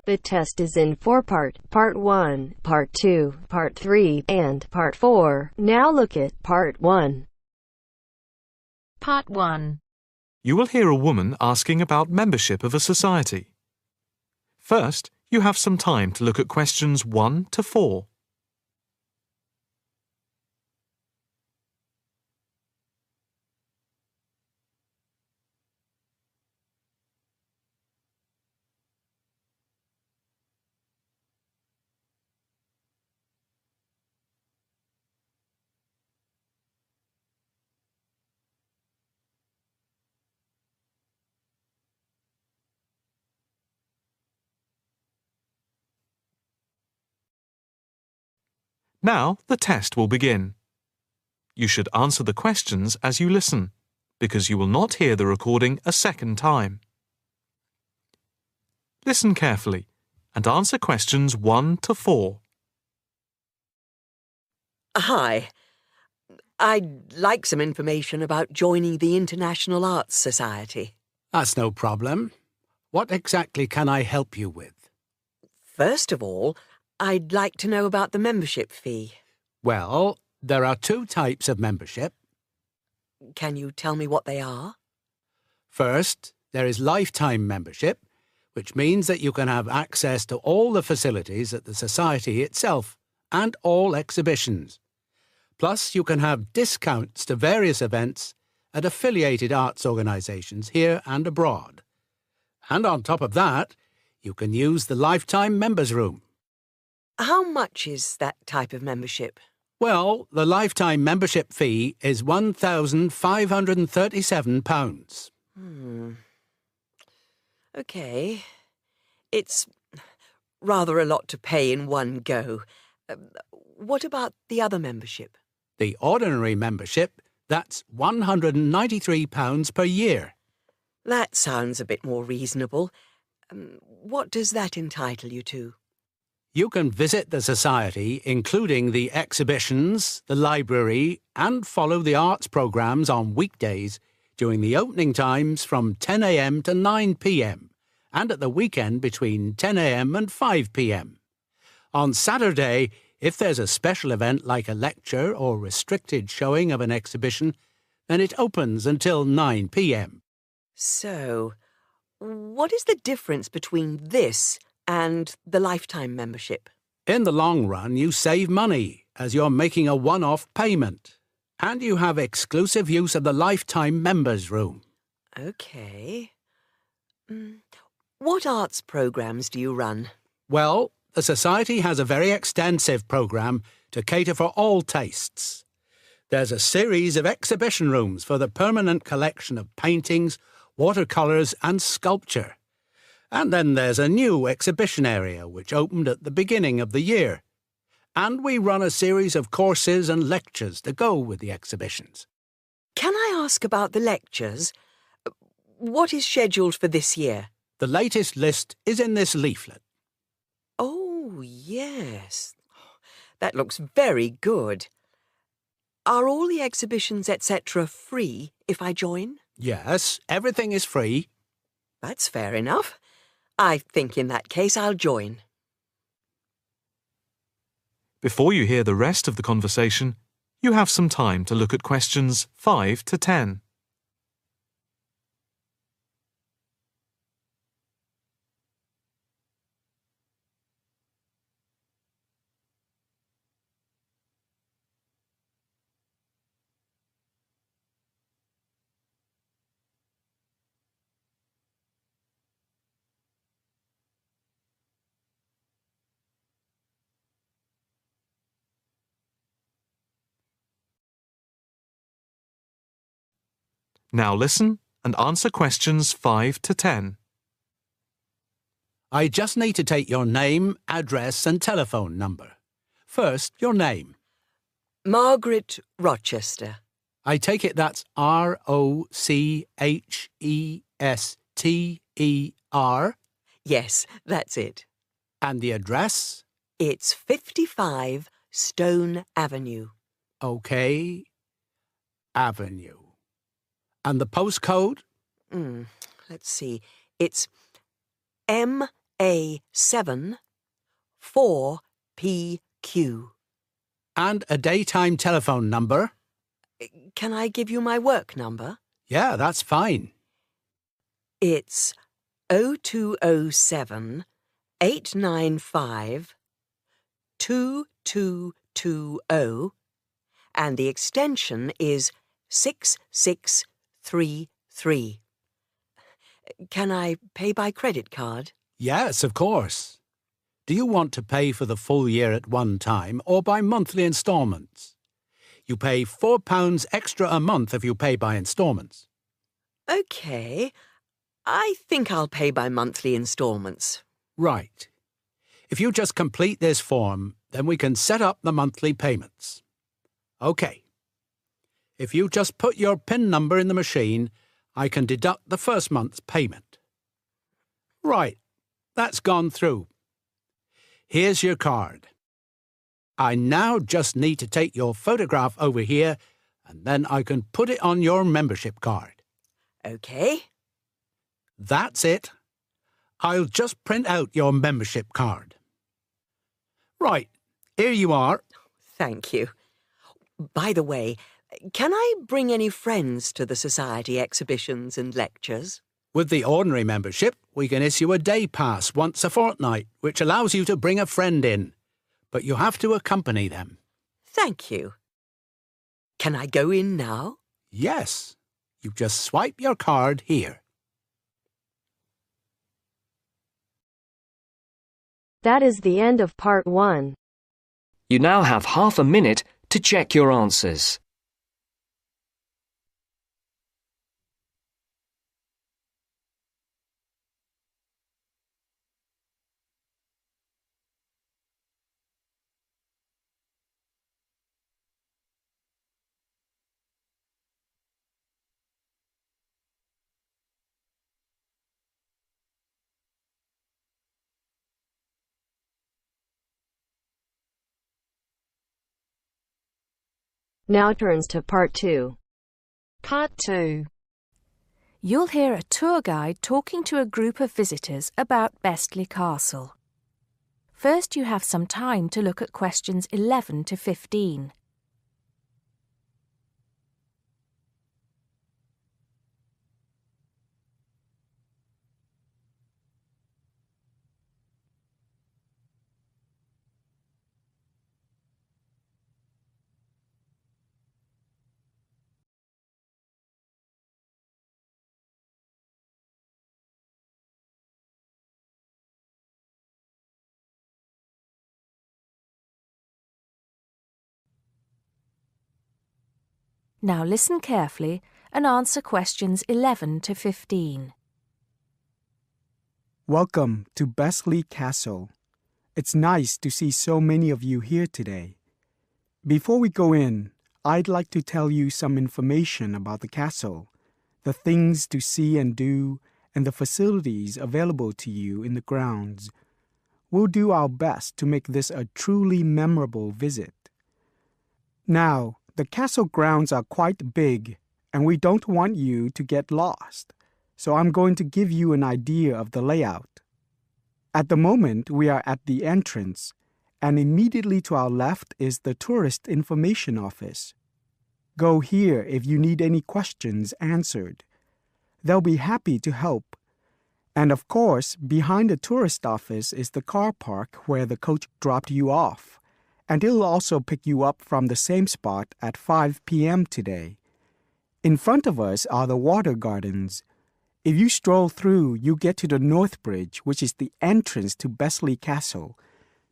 The test is in 4 parts: Part 1, Part 2, Part 3, and Part 4. Now look at Part 1. Part 1. You will hear a woman asking about membership of a society. First, you have some time to look at questions 1 to 4. Now the test will begin. You should answer the questions as you listen, because you will not hear the recording a second time. Listen carefully and answer questions 1 to 4. Hi. I'd like some information about joining the International Arts Society. That's no problem. What exactly can I help you with? First of all, I'd like to know about the membership fee. Well, there are 2 types of membership. Can you tell me what they are? First, there is lifetime membership, which means that you can have access to all the facilities at the Society itself and all exhibitions. Plus, you can have discounts to various events at affiliated arts organisations here and abroad. And on top of that, you can use the lifetime members' room. How much is that type of membership? Well, the lifetime membership fee is £1,537. OK. It's rather a lot to pay in one go. What about the other membership? The ordinary membership, that's £193 per year. That sounds a bit more reasonable. What does that entitle you to? You can visit the Society, including the exhibitions, the library, and follow the arts programmes on weekdays during the opening times from 10 a.m. to 9 p.m. and at the weekend between 10 a.m. and 5 p.m. On Saturday, if there's a special event like a lecture or restricted showing of an exhibition, then it opens until 9 p.m. So, what is the difference between this and the lifetime membership? In the long run, you save money as you're making a one-off payment, and you have exclusive use of the lifetime members' room. OK. What arts programmes do you run? Well, the Society has a very extensive programme to cater for all tastes. There's a series of exhibition rooms for the permanent collection of paintings, watercolours and sculpture. And then there's a new exhibition area which opened at the beginning of the year. And we run a series of courses and lectures to go with the exhibitions. Can I ask about the lectures? What is scheduled for this year? The latest list is in this leaflet. Oh, yes. That looks very good. Are all the exhibitions, etc., free if I join? Yes, everything is free. That's fair enough. I think in that case I'll join. Before you hear the rest of the conversation, you have some time to look at questions 5 to 10. Now listen and answer questions 5 to 10. I just need to take your name, address and telephone number. First, your name. Margaret Rochester. I take it that's R-O-C-H-E-S-T-E-R. Yes, that's it. And the address? It's 55 Stone Avenue. OK. Avenue. And the postcode? Let's see. It's M A7 4PQ. And a daytime telephone number? Can I give you my work number? Yeah, that's fine. It's 0207 895 2220, and the extension is 6633. Can I pay by credit card? Yes, of course. Do you want to pay for the full year at one time or by monthly instalments? You pay £4 extra a month if you pay by instalments. OK. I think I'll pay by monthly instalments. Right. If you just complete this form, then we can set up the monthly payments. OK. If you just put your PIN number in the machine, I can deduct the first month's payment. Right. That's gone through. Here's your card. I now just need to take your photograph over here, and then I can put it on your membership card. OK. That's it. I'll just print out your membership card. Right, here you are. Thank you. By the way, can I bring any friends to the Society exhibitions and lectures? With the ordinary membership, we can issue a day pass once a fortnight, which allows you to bring a friend in. But you have to accompany them. Thank you. Can I go in now? Yes. You just swipe your card here. That is the end of part 1. You now have half a minute to check your answers. Now turns to part 2. Part 2. You'll hear a tour guide talking to a group of visitors about Bestley Castle. First, you have some time to look at questions 11 to 15. Now listen carefully and answer questions 11 to 15. Welcome to Bestley Castle. It's nice to see so many of you here today. Before we go in, I'd like to tell you some information about the castle, the things to see and do, and the facilities available to you in the grounds. We'll do our best to make this a truly memorable visit. Now, the castle grounds are quite big, and we don't want you to get lost, so I'm going to give you an idea of the layout. At the moment, we are at the entrance, and immediately to our left is the Tourist Information Office. Go here if you need any questions answered. They'll be happy to help. And of course, behind the tourist office is the car park where the coach dropped you off. And it'll also pick you up from the same spot at 5 p.m. today. In front of us are the water gardens. If you stroll through, you get to the North Bridge, which is the entrance to Bestley Castle.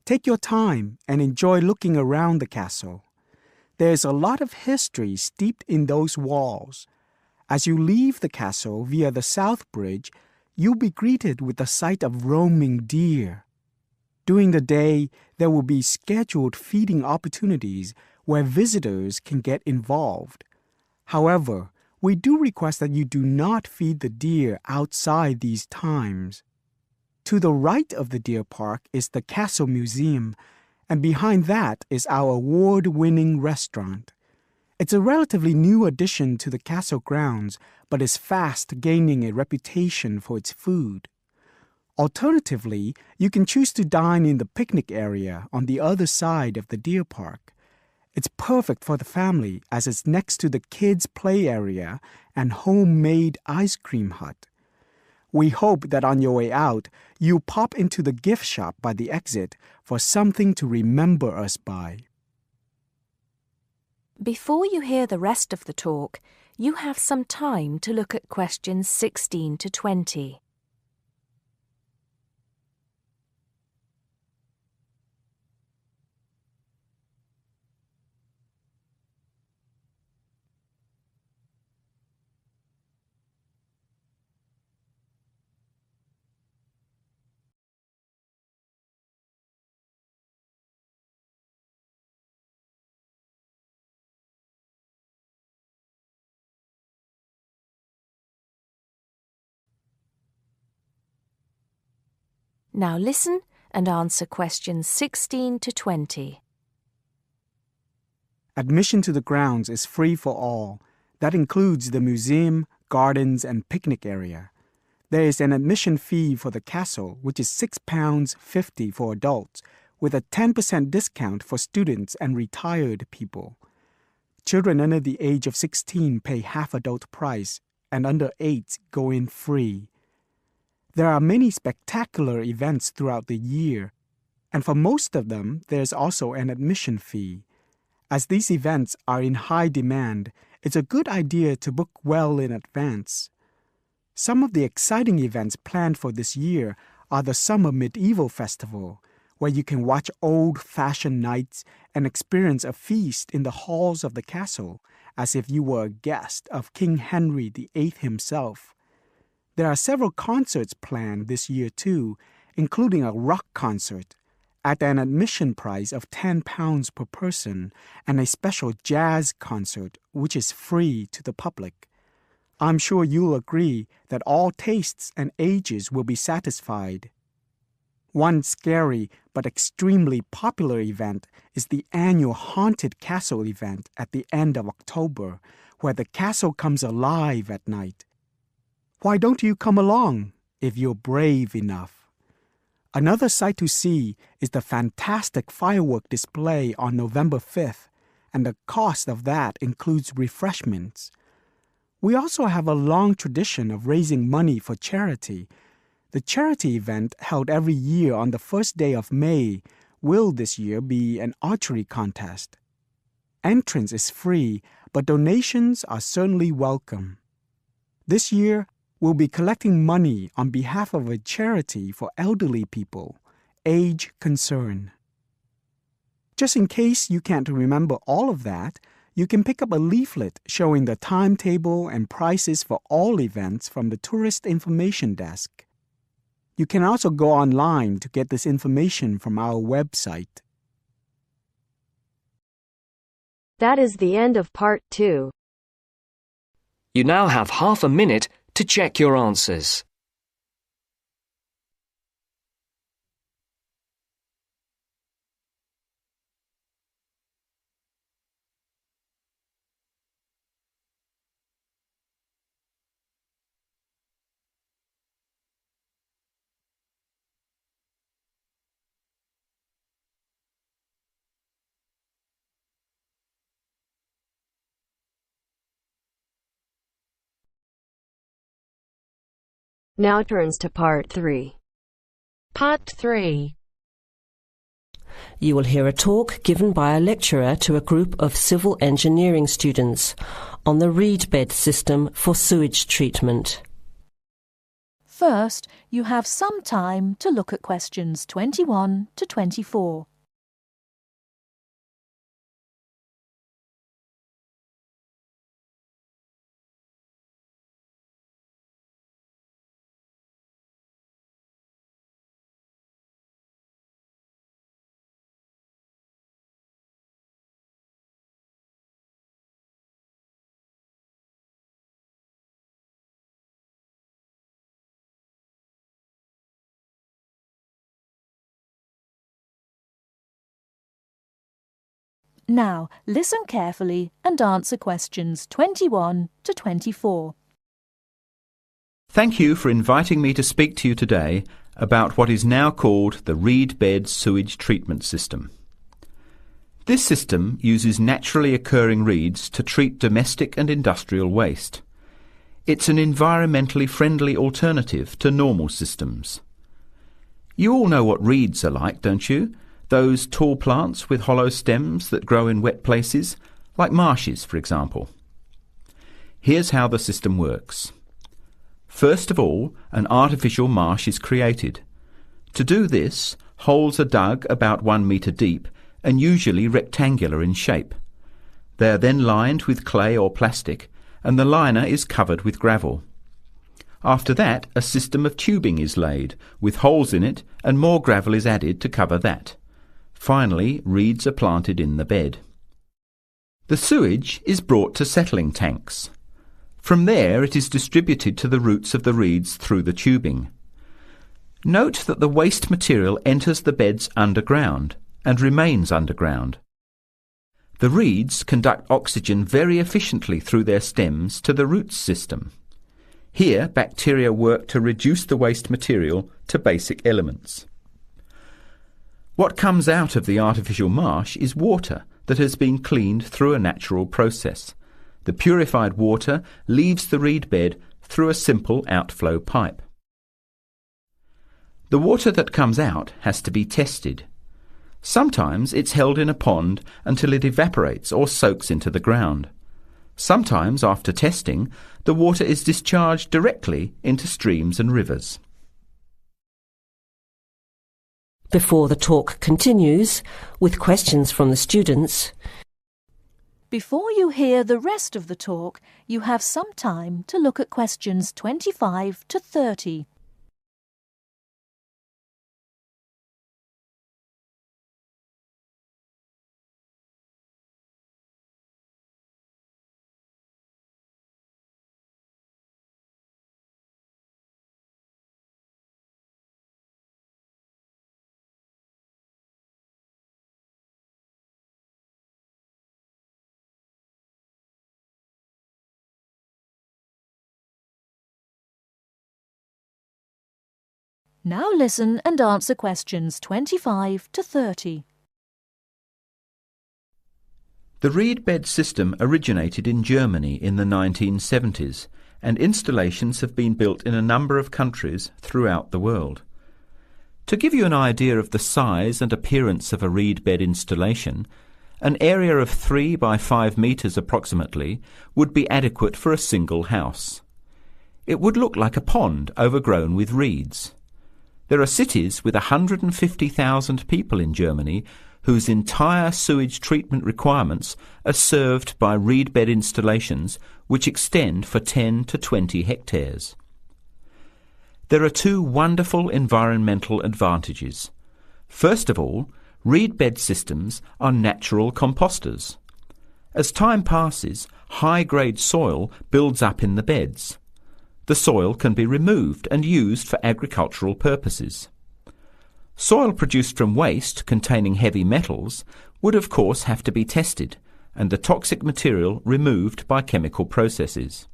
Take your time and enjoy looking around the castle. There's a lot of history steeped in those walls. As you leave the castle via the South Bridge, you'll be greeted with the sight of roaming deer. During the day, there will be scheduled feeding opportunities where visitors can get involved. However, we do request that you do not feed the deer outside these times. To the right of the deer park is the Castle Museum, and behind that is our award-winning restaurant. It's a relatively new addition to the castle grounds, but is fast gaining a reputation for its food. Alternatively, you can choose to dine in the picnic area on the other side of the deer park. It's perfect for the family as it's next to the kids' play area and homemade ice cream hut. We hope that on your way out, you pop into the gift shop by the exit for something to remember us by. Before you hear the rest of the talk, you have some time to look at questions 16 to 20. Now listen and answer questions 16 to 20. Admission to the grounds is free for all. That includes the museum, gardens, and picnic area. There is an admission fee for the castle, which is £6.50 for adults, with a 10% discount for students and retired people. Children under the age of 16 pay half adult price, and under 8 go in free. There are many spectacular events throughout the year, and for most of them, there's also an admission fee. As these events are in high demand, it's a good idea to book well in advance. Some of the exciting events planned for this year are the Summer Medieval Festival, where you can watch old-fashioned nights and experience a feast in the halls of the castle, as if you were a guest of King Henry VIII himself. There are several concerts planned this year too, including a rock concert at an admission price of £10 per person and a special jazz concert which is free to the public. I'm sure you'll agree that all tastes and ages will be satisfied. One scary but extremely popular event is the annual Haunted Castle event at the end of October, where the castle comes alive at night. Why don't you come along if you're brave enough? Another sight to see is the fantastic firework display on November 5th, and the cost of that includes refreshments. We also have a long tradition of raising money for charity. The charity event held every year on the first day of May will this year be an archery contest. Entrance is free, but donations are certainly welcome. This year, we'll be collecting money on behalf of a charity for elderly people, Age Concern. Just in case you can't remember all of that, you can pick up a leaflet showing the timetable and prices for all events from the Tourist Information Desk. You can also go online to get this information from our website. That is the end of part 2. You now have half a minute to check your answers. Now turns to part 3. Part 3. You will hear a talk given by a lecturer to a group of civil engineering students on the reed bed system for sewage treatment. First, you have some time to look at questions 21 to 24. Now, listen carefully and answer questions 21 to 24. Thank you for inviting me to speak to you today about what is now called the reed bed sewage treatment system. This system uses naturally occurring reeds to treat domestic and industrial waste. It's an environmentally friendly alternative to normal systems. You all know what reeds are like, don't you? Those tall plants with hollow stems that grow in wet places, like marshes, for example. Here's how the system works. First of all, an artificial marsh is created. To do this, holes are dug about 1 metre deep and usually rectangular in shape. They are then lined with clay or plastic, and the liner is covered with gravel. After that, a system of tubing is laid, with holes in it, and more gravel is added to cover that. Finally, reeds are planted in the bed. The sewage is brought to settling tanks. From there it is distributed to the roots of the reeds through the tubing. Note that the waste material enters the beds underground and remains underground. The reeds conduct oxygen very efficiently through their stems to the roots system. Here, bacteria work to reduce the waste material to basic elements. What comes out of the artificial marsh is water that has been cleaned through a natural process. The purified water leaves the reed bed through a simple outflow pipe. The water that comes out has to be tested. Sometimes it's held in a pond until it evaporates or soaks into the ground. Sometimes, after testing, the water is discharged directly into streams and rivers. Before the talk continues, with questions from the students, before you hear the rest of the talk, you have some time to look at questions 25 to 30. Now listen and answer questions 25 to 30. The reed bed system originated in Germany in the 1970s, and installations have been built in a number of countries throughout the world. To give you an idea of the size and appearance of a reed bed installation, an area of 3 by 5 metres approximately would be adequate for a single house. It would look like a pond overgrown with reeds. There are cities with 150,000 people in Germany whose entire sewage treatment requirements are served by reed bed installations which extend for 10 to 20 hectares. There are 2 wonderful environmental advantages. First of all, reed bed systems are natural composters. As time passes, high-grade soil builds up in the beds. The soil can be removed and used for agricultural purposes. Soil produced from waste containing heavy metals would of course have to be tested and the toxic material removed by chemical processes.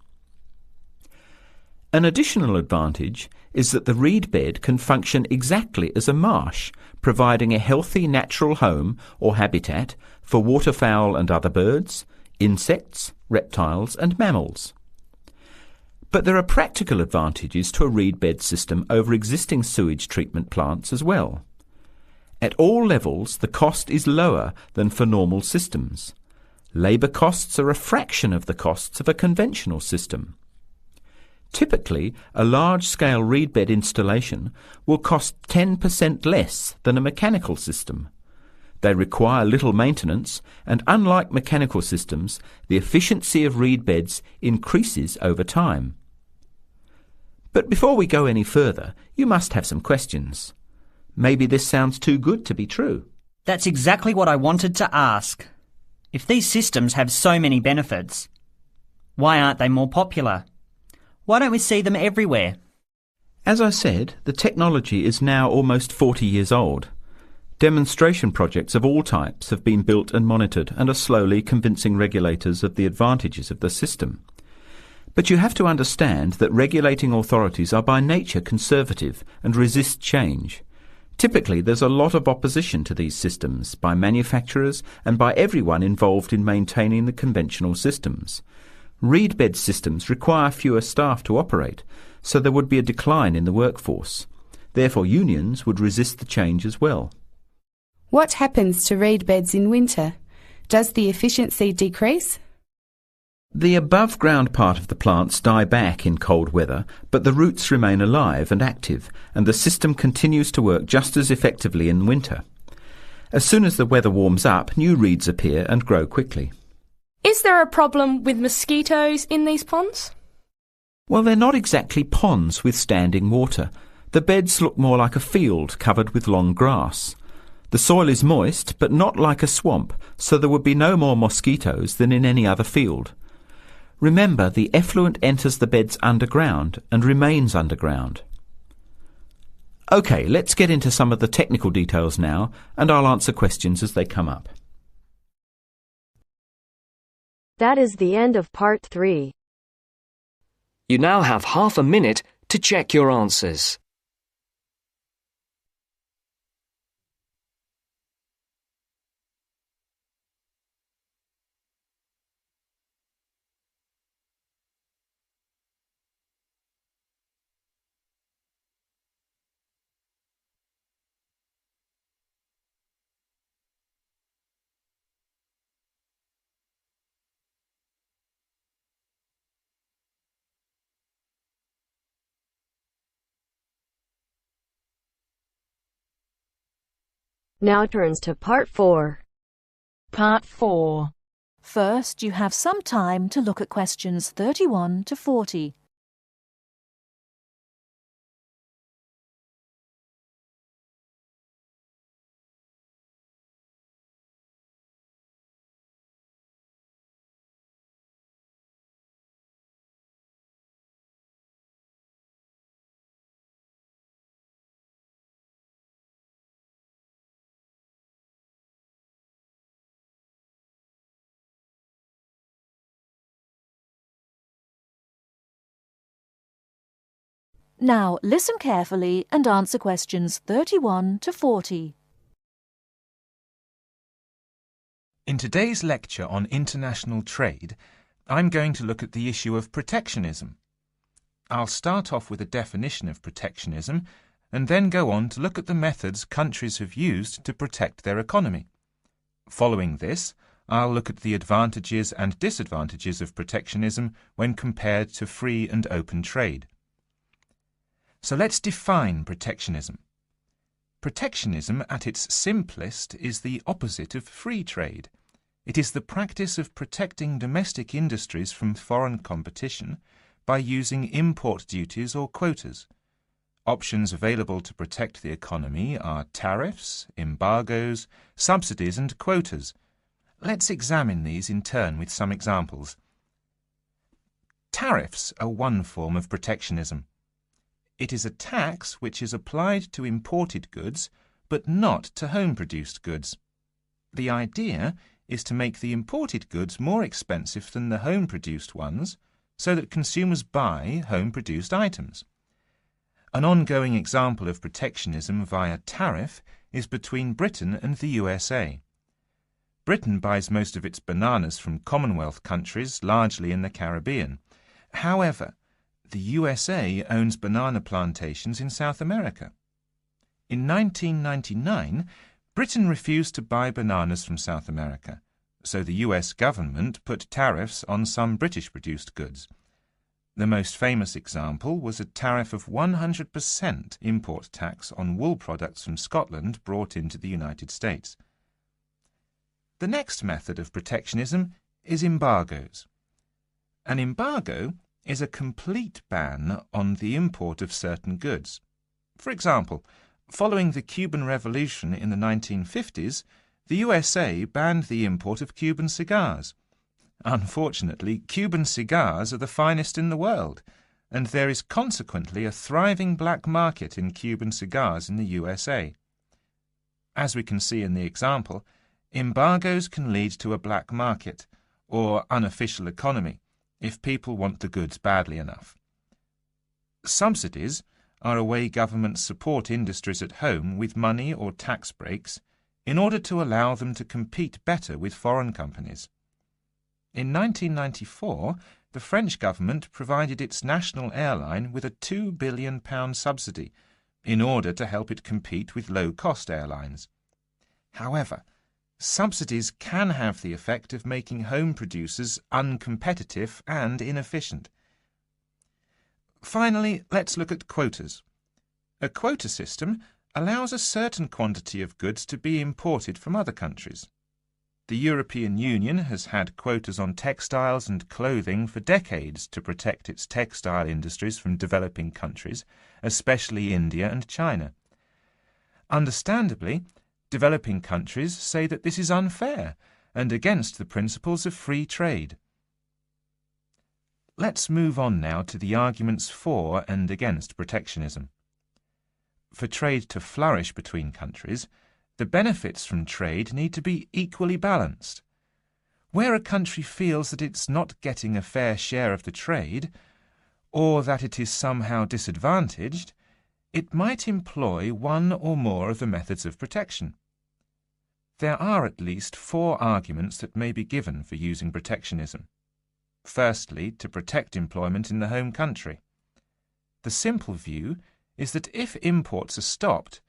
An additional advantage is that the reed bed can function exactly as a marsh, providing a healthy natural home or habitat for waterfowl and other birds, insects, reptiles and mammals. But there are practical advantages to a reed bed system over existing sewage treatment plants as well. At all levels, the cost is lower than for normal systems. Labour costs are a fraction of the costs of a conventional system. Typically, a large-scale reed bed installation will cost 10% less than a mechanical system. They require little maintenance, and unlike mechanical systems, the efficiency of reed beds increases over time. But before we go any further, you must have some questions. Maybe this sounds too good to be true. That's exactly what I wanted to ask. If these systems have so many benefits, why aren't they more popular? Why don't we see them everywhere? As I said, the technology is now almost 40 years old. Demonstration projects of all types have been built and monitored and are slowly convincing regulators of the advantages of the system. But you have to understand that regulating authorities are by nature conservative and resist change. Typically, there's a lot of opposition to these systems by manufacturers and by everyone involved in maintaining the conventional systems. Reed bed systems require fewer staff to operate, so there would be a decline in the workforce. Therefore, unions would resist the change as well. What happens to reed beds in winter? Does the efficiency decrease? The above-ground part of the plants die back in cold weather, but the roots remain alive and active, and the system continues to work just as effectively in winter. As soon as the weather warms up, new reeds appear and grow quickly. Is there a problem with mosquitoes in these ponds? Well, they're not exactly ponds with standing water. The beds look more like a field covered with long grass. The soil is moist, but not like a swamp, so there would be no more mosquitoes than in any other field. Remember, the effluent enters the beds underground and remains underground. OK, let's get into some of the technical details now, and I'll answer questions as they come up. That is the end of part 3. You now have half a minute to check your answers. Now turns to part 4. Part 4. First, you have some time to look at questions 31 to 40. Now listen carefully and answer questions 31 to 40. In today's lecture on international trade, I'm going to look at the issue of protectionism. I'll start off with a definition of protectionism and then go on to look at the methods countries have used to protect their economy. Following this, I'll look at the advantages and disadvantages of protectionism when compared to free and open trade. So let's define protectionism. Protectionism, at its simplest, is the opposite of free trade. It is the practice of protecting domestic industries from foreign competition by using import duties or quotas. Options available to protect the economy are tariffs, embargoes, subsidies and quotas. Let's examine these in turn with some examples. Tariffs are one form of protectionism. It is a tax which is applied to imported goods, but not to home-produced goods. The idea is to make the imported goods more expensive than the home-produced ones, so that consumers buy home-produced items. An ongoing example of protectionism via tariff is between Britain and the USA. Britain buys most of its bananas from Commonwealth countries, largely in the Caribbean. However, the USA owns banana plantations in South America. In 1999, Britain refused to buy bananas from South America, so the US government put tariffs on some British-produced goods. The most famous example was a tariff of 100% import tax on wool products from Scotland brought into the United States. The next method of protectionism is embargoes. An embargo is a complete ban on the import of certain goods. For example, following the Cuban Revolution in the 1950s, the USA banned the import of Cuban cigars. Unfortunately, Cuban cigars are the finest in the world, and there is consequently a thriving black market in Cuban cigars in the USA. As we can see in the example, embargoes can lead to a black market, or unofficial economy, if people want the goods badly enough. Subsidies are a way governments support industries at home with money or tax breaks in order to allow them to compete better with foreign companies. In 1994, the French government provided its national airline with a £2 billion subsidy in order to help it compete with low-cost airlines. However, subsidies can have the effect of making home producers uncompetitive and inefficient. Finally, let's look at quotas. A quota system allows a certain quantity of goods to be imported from other countries. The European Union has had quotas on textiles and clothing for decades to protect its textile industries from developing countries, especially India and China. Understandably, developing countries say that this is unfair and against the principles of free trade. Let's move on now to the arguments for and against protectionism. For trade to flourish between countries, the benefits from trade need to be equally balanced. Where a country feels that it's not getting a fair share of the trade, or that it is somehow disadvantaged, it might employ one or more of the methods of protection. There are at least 4 arguments that may be given for using protectionism. Firstly, to protect employment in the home country. The simple view is that if imports are stopped,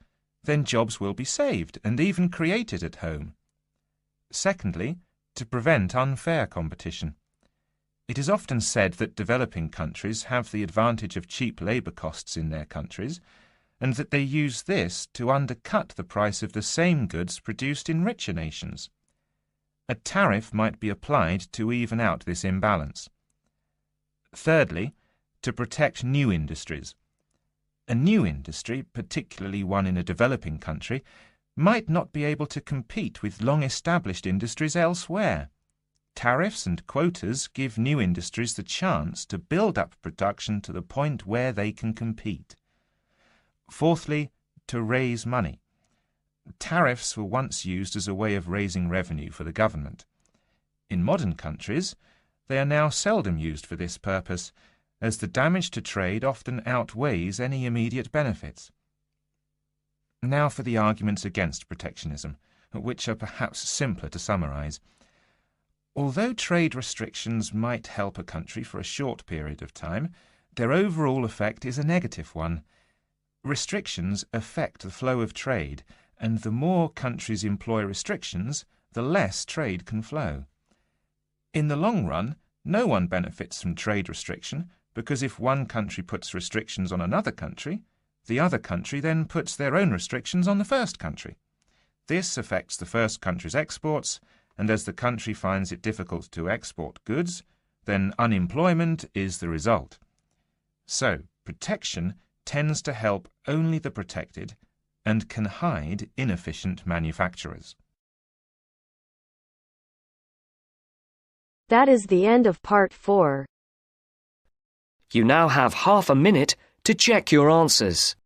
then jobs will be saved and even created at home. Secondly, to prevent unfair competition. It is often said that developing countries have the advantage of cheap labour costs in their countries, and that they use this to undercut the price of the same goods produced in richer nations. A tariff might be applied to even out this imbalance. Thirdly, to protect new industries. A new industry, particularly one in a developing country, might not be able to compete with long-established industries elsewhere. Tariffs and quotas give new industries the chance to build up production to the point where they can compete. Fourthly, to raise money. Tariffs were once used as a way of raising revenue for the government. In modern countries, they are now seldom used for this purpose, as the damage to trade often outweighs any immediate benefits. Now for the arguments against protectionism, which are perhaps simpler to summarize. Although trade restrictions might help a country for a short period of time, their overall effect is a negative one. Restrictions affect the flow of trade, and the more countries employ restrictions, the less trade can flow. In the long run, no one benefits from trade restriction, because if one country puts restrictions on another country, the other country then puts their own restrictions on the first country. This affects the first country's exports, and as the country finds it difficult to export goods, then unemployment is the result. So, protection tends to help only the protected and can hide inefficient manufacturers. That is the end of part 4. You now have half a minute to check your answers.